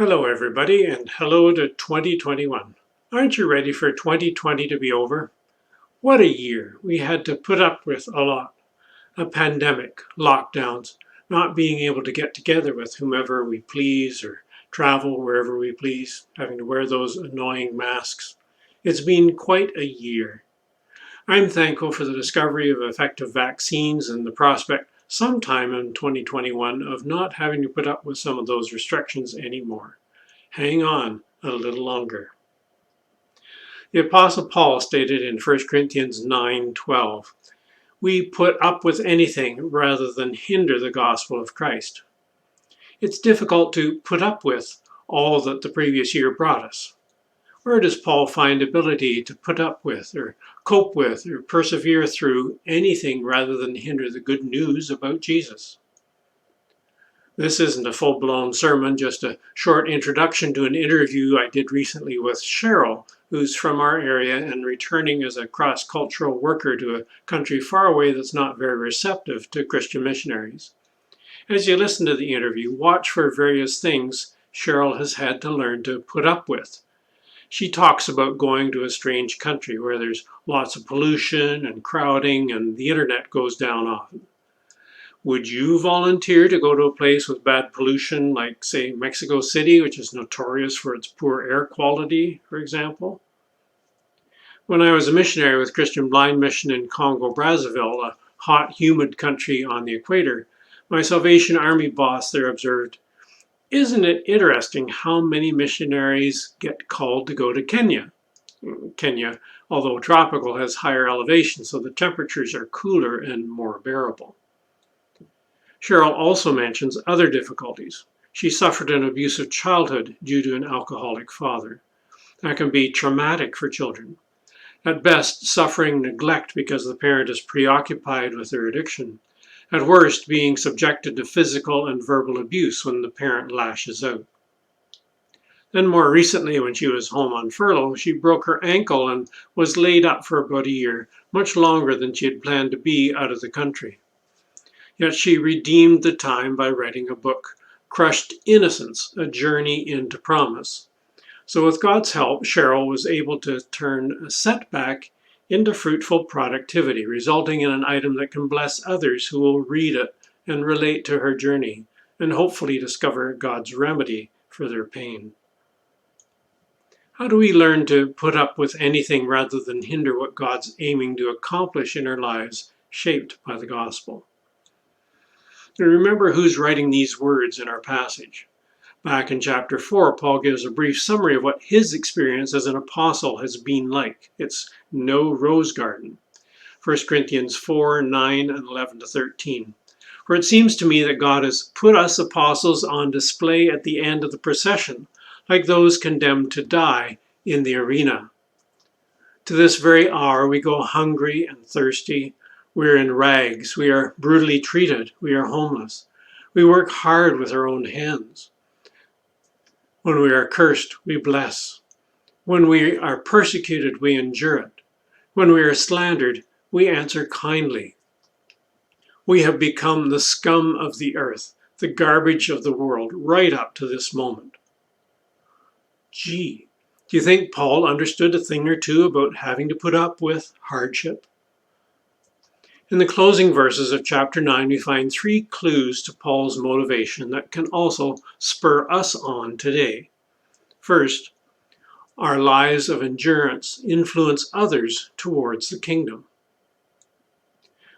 Hello everybody, and hello to 2021. Aren't you ready for 2020 to be over? What a year. We had to put up with a lot. A pandemic, lockdowns, not being able to get together with whomever we please or travel wherever we please, having to wear those annoying masks. It's been quite a year. I'm thankful for the discovery of effective vaccines and the prospect sometime in 2021 of not having to put up with some of those restrictions anymore. Hang on a little longer. The Apostle Paul stated in 1 Corinthians 9:12, "We put up with anything rather than hinder the gospel of Christ." It's difficult to put up with all that the previous year brought us. Where does Paul find ability to put up with or cope with or persevere through anything rather than hinder the good news about Jesus? This isn't a full-blown sermon, just a short introduction to an interview I did recently with Cheryl, who's from our area and returning as a cross-cultural worker to a country far away that's not very receptive to Christian missionaries. As you listen to the interview, watch for various things Cheryl has had to learn to put up with. She talks about going to a strange country where there's lots of pollution and crowding and the internet goes down often. Would you volunteer to go to a place with bad pollution like, say, Mexico City, which is notorious for its poor air quality, for example? When I was a missionary with Christian Blind Mission in Congo, Brazzaville, a hot, humid country on the equator, my Salvation Army boss there observed, "Isn't it interesting how many missionaries get called to go to Kenya?" Kenya, although tropical, has higher elevation, so the temperatures are cooler and more bearable. Cheryl also mentions other difficulties. She suffered an abusive childhood due to an alcoholic father. That can be traumatic for children. At best, suffering neglect because the parent is preoccupied with their addiction. At worst, being subjected to physical and verbal abuse when the parent lashes out. Then more recently, when she was home on furlough, she broke her ankle and was laid up for about a year, much longer than she had planned to be out of the country. Yet she redeemed the time by writing a book, Crushed Innocence, A Journey into Promise. So with God's help, Cheryl was able to turn a setback into fruitful productivity, resulting in an item that can bless others who will read it and relate to her journey, and hopefully discover God's remedy for their pain. How do we learn to put up with anything rather than hinder what God's aiming to accomplish in our lives, shaped by the gospel? And remember who's writing these words in our passage. Back in chapter 4, Paul gives a brief summary of what his experience as an apostle has been like. It's no rose garden. 1 Corinthians 4, 9, and 11 to 13. For it seems to me that God has put us apostles on display at the end of the procession, like those condemned to die in the arena. To this very hour we go hungry and thirsty. We're in rags. We are brutally treated. We are homeless. We work hard with our own hands. When we are cursed, we bless. When we are persecuted, we endure it. When we are slandered, we answer kindly. We have become the scum of the earth, the garbage of the world, right up to this moment. Gee, do you think Paul understood a thing or two about having to put up with hardship? In the closing verses of chapter 9, we find 3 clues to Paul's motivation that can also spur us on today. First, our lives of endurance influence others towards the kingdom.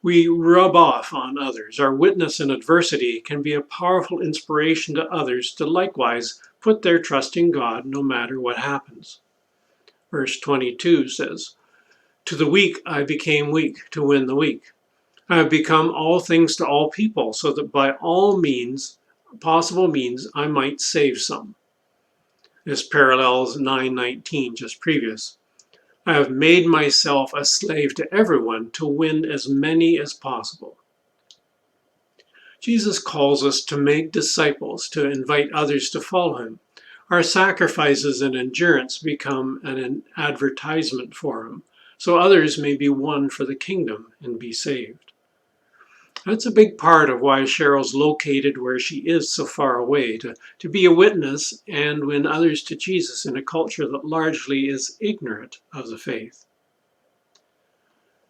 We rub off on others. Our witness in adversity can be a powerful inspiration to others to likewise put their trust in God no matter what happens. Verse 22 says, "To the weak I became weak to win the weak. I have become all things to all people, so that by all possible means, I might save some." This parallels 9:19, just previous. "I have made myself a slave to everyone to win as many as possible." Jesus calls us to make disciples, to invite others to follow him. Our sacrifices and endurance become an advertisement for him, so others may be won for the kingdom and be saved. That's a big part of why Cheryl's located where she is so far away, to be a witness and win others to Jesus in a culture that largely is ignorant of the faith.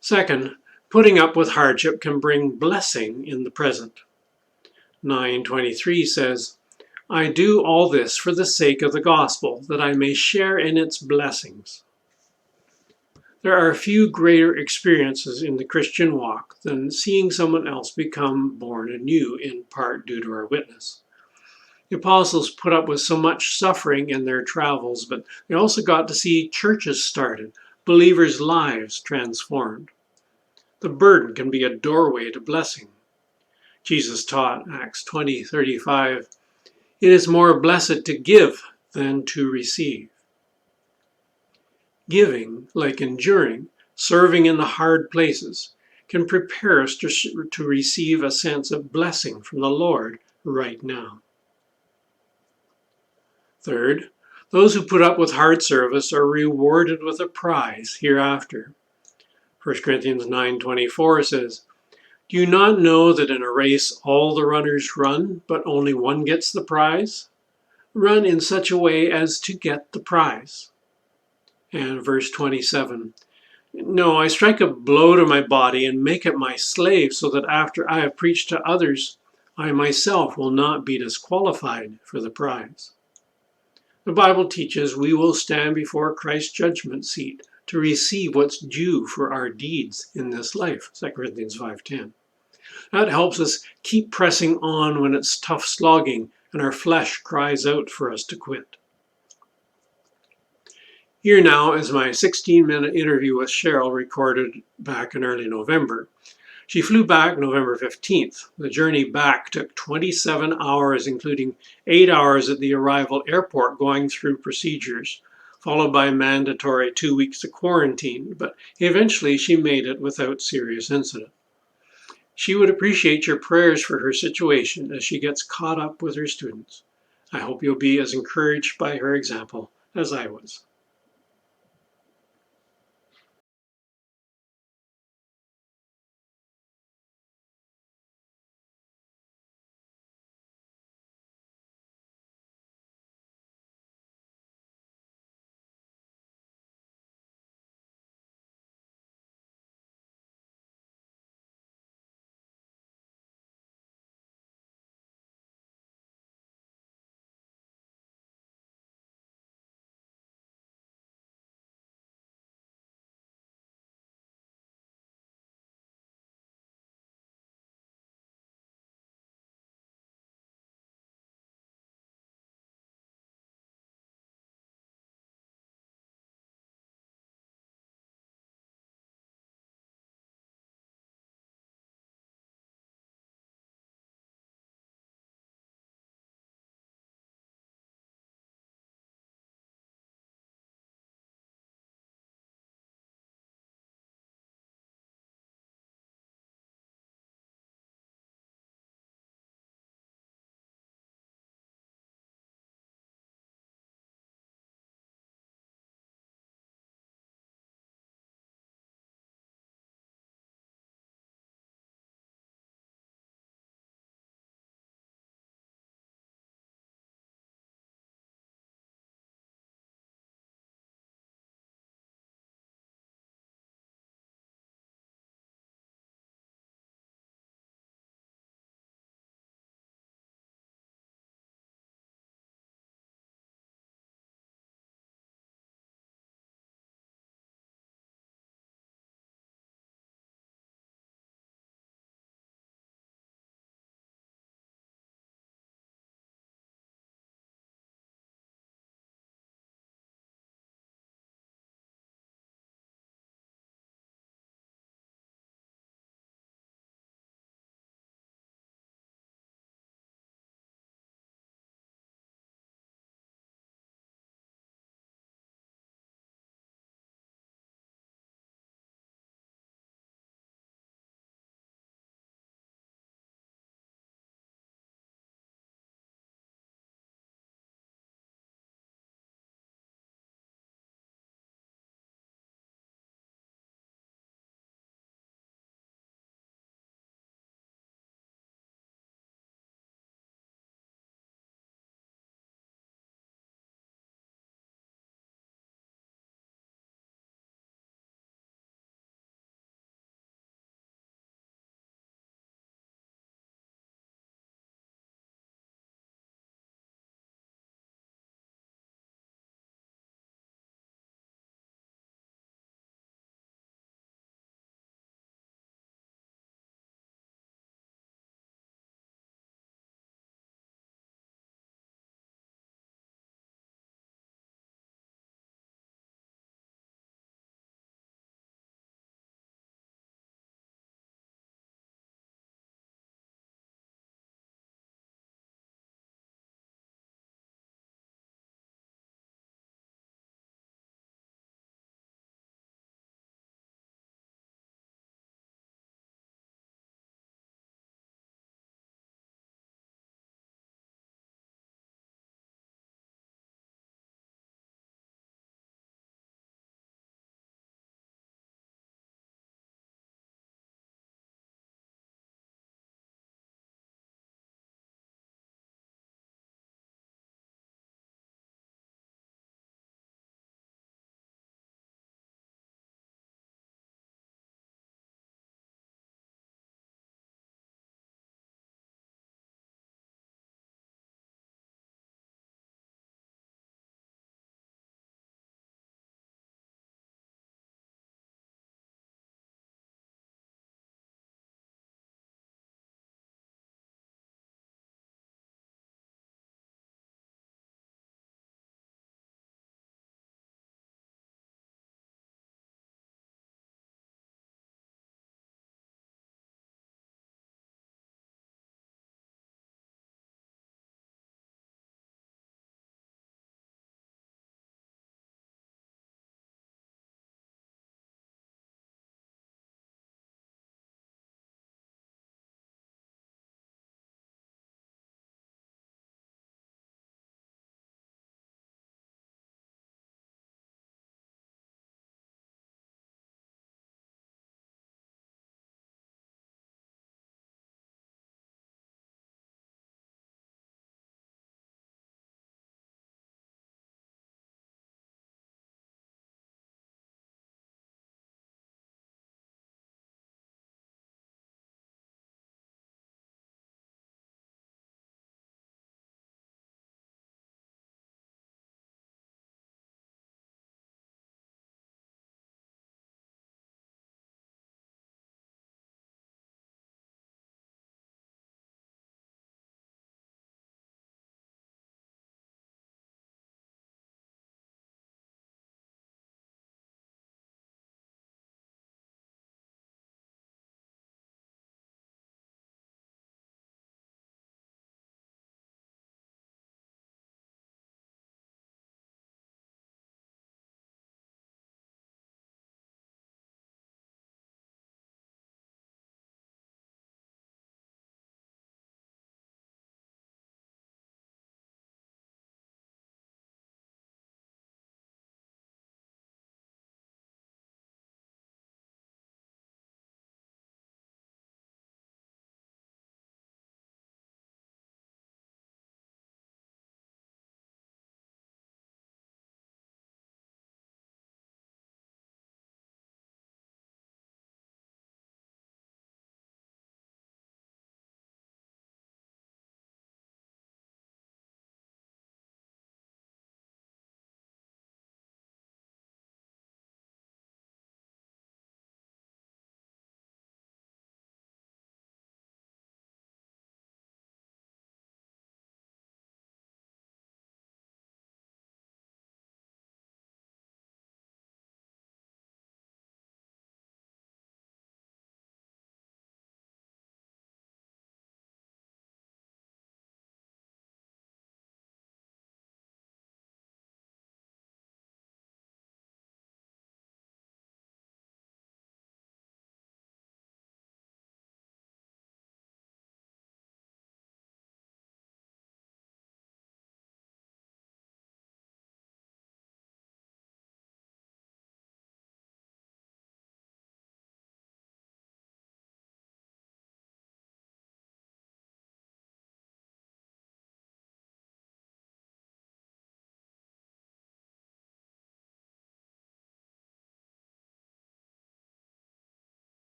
Second, putting up with hardship can bring blessing in the present. 9:23 says, I do all this for the sake of the gospel, that I may share in its blessings. There are few greater experiences in the Christian walk than seeing someone else become born anew, in part due to our witness. The apostles put up with so much suffering in their travels, but they also got to see churches started, believers' lives transformed. The burden can be a doorway to blessing. Jesus taught, Acts 20:35, it is more blessed to give than to receive. Giving, like enduring, serving in the hard places, can prepare us to receive a sense of blessing from the Lord right now. Third, those who put up with hard service are rewarded with a prize hereafter. 1 Corinthians 9:24 says, do you not know that in a race all the runners run, but only one gets the prize? Run in such a way as to get the prize. And verse 27, no, I strike a blow to my body and make it my slave, so that after I have preached to others, I myself will not be disqualified for the prize. The Bible teaches we will stand before Christ's judgment seat to receive what's due for our deeds in this life, 2 Corinthians 5:10. That helps us keep pressing on when it's tough slogging and our flesh cries out for us to quit. Here now is my 16-minute interview with Cheryl, recorded back in early November. She flew back November 15th. The journey back took 27 hours, including 8 hours at the arrival airport going through procedures, followed by mandatory 2 weeks of quarantine, but eventually she made it without serious incident. She would appreciate your prayers for her situation as she gets caught up with her students. I hope you'll be as encouraged by her example as I was.